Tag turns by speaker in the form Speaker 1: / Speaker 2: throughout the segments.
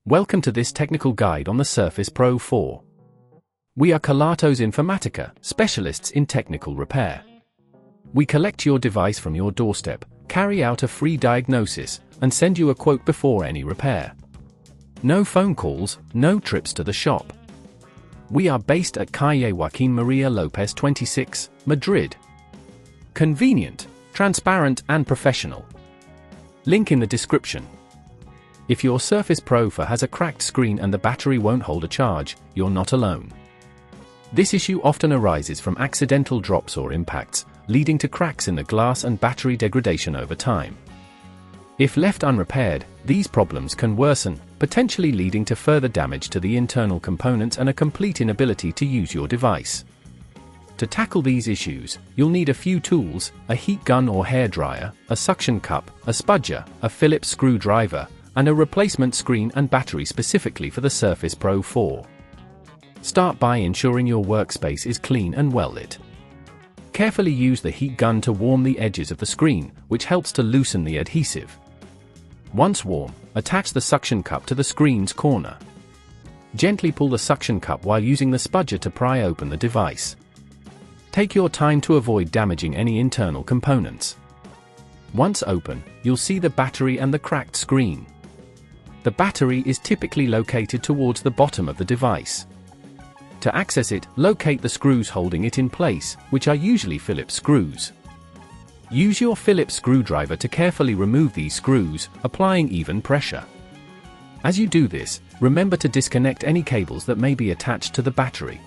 Speaker 1: Welcome to this technical guide on the Surface Pro 4. We are Kelatos Informatica, specialists in technical repair. We collect your device from your doorstep, carry out a free diagnosis, and send you a quote before any repair. No phone calls, no trips to the shop. We are based at Calle Joaquín María López 26, Madrid. Convenient, transparent and professional. Link in the description. If your Surface Pro 4 has a cracked screen and the battery won't hold a charge, you're not alone. This issue often arises from accidental drops or impacts, leading to cracks in the glass and battery degradation over time. If left unrepaired, these problems can worsen, potentially leading to further damage to the internal components and a complete inability to use your device. To tackle these issues, you'll need a few tools: a heat gun or hairdryer, a suction cup, a spudger, a Phillips screwdriver, and a replacement screen and battery specifically for the Surface Pro 4. Start by ensuring your workspace is clean and well lit. Carefully use the heat gun to warm the edges of the screen, which helps to loosen the adhesive. Once warm, attach the suction cup to the screen's corner. Gently pull the suction cup while using the spudger to pry open the device. Take your time to avoid damaging any internal components. Once open, you'll see the battery and the cracked screen. The battery is typically located towards the bottom of the device. To access it, locate the screws holding it in place, which are usually Phillips screws. Use your Phillips screwdriver to carefully remove these screws, applying even pressure. As you do this, remember to disconnect any cables that may be attached to the battery.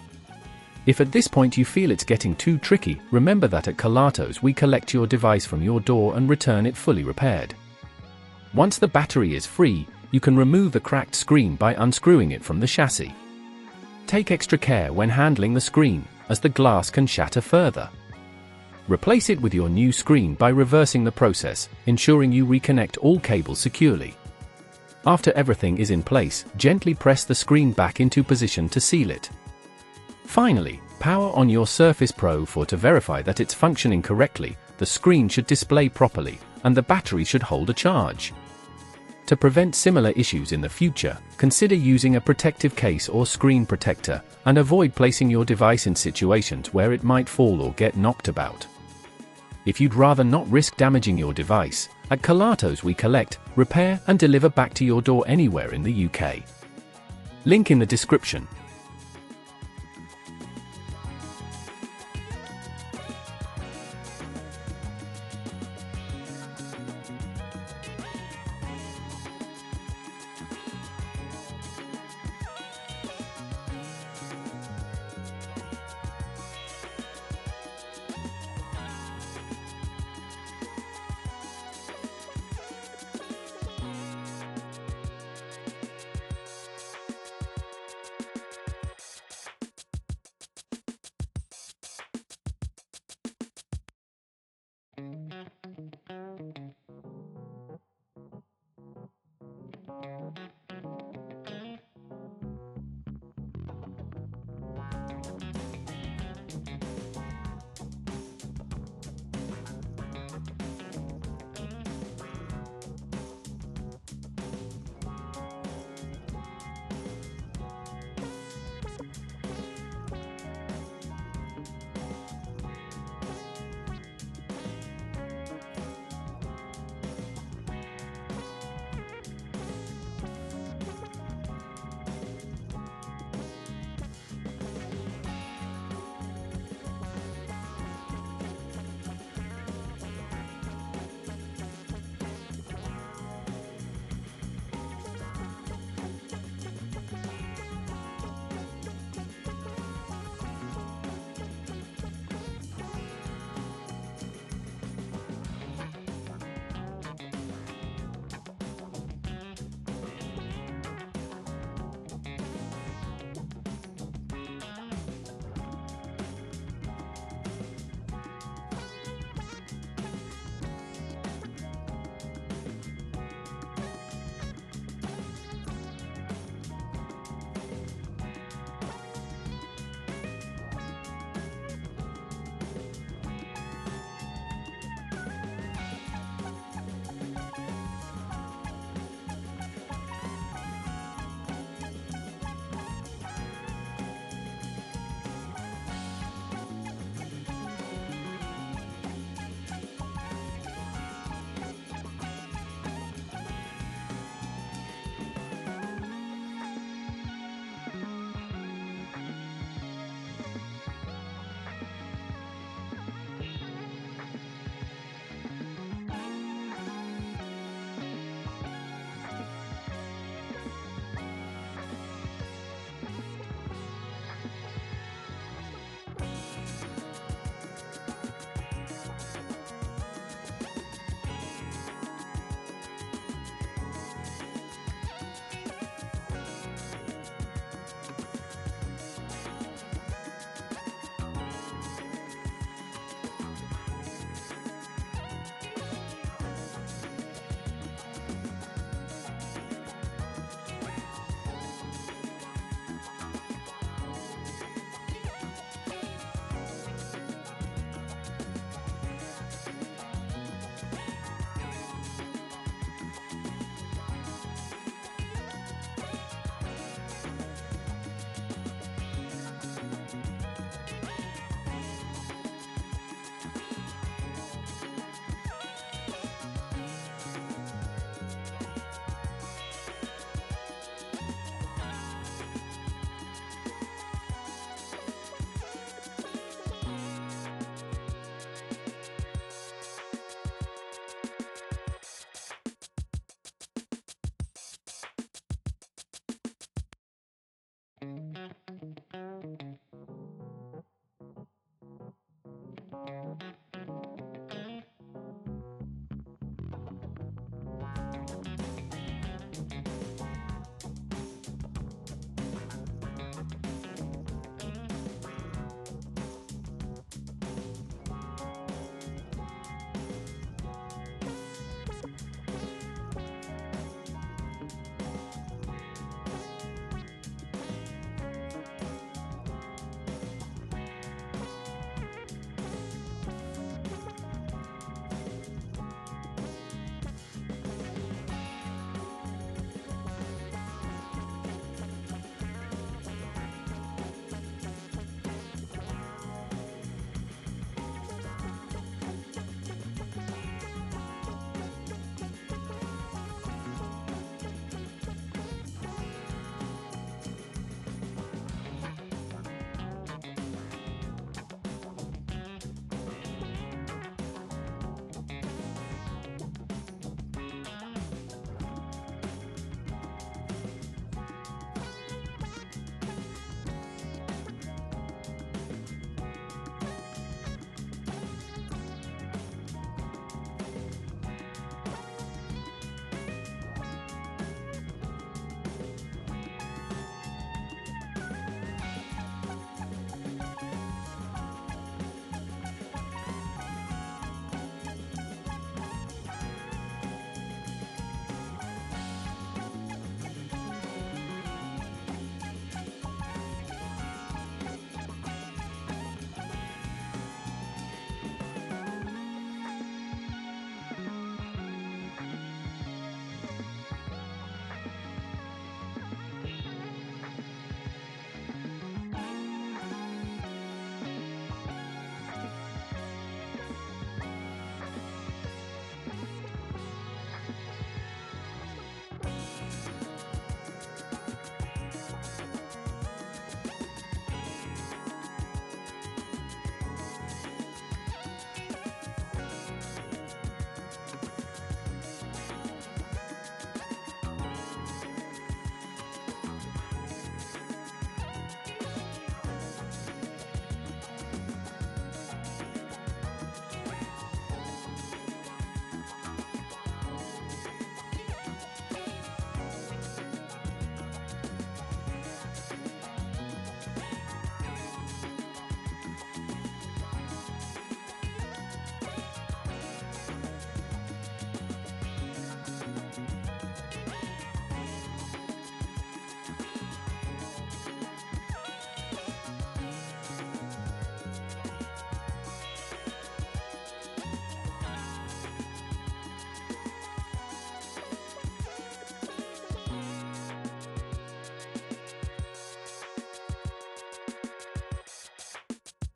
Speaker 1: If at this point you feel it's getting too tricky, remember that at Kelatos we collect your device from your door and return it fully repaired. Once the battery is free, you can remove the cracked screen by unscrewing it from the chassis. Take extra care when handling the screen, as the glass can shatter further. Replace it with your new screen by reversing the process, ensuring you reconnect all cables securely. After everything is in place, gently press the screen back into position to seal it. Finally, power on your Surface Pro 4 to verify that it's functioning correctly. The screen should display properly, and the battery should hold a charge. To prevent similar issues in the future, consider using a protective case or screen protector, and avoid placing your device in situations where it might fall or get knocked about. If you'd rather not risk damaging your device, at Kelatos we collect, repair and deliver back to your door anywhere in the UK. Link in the description.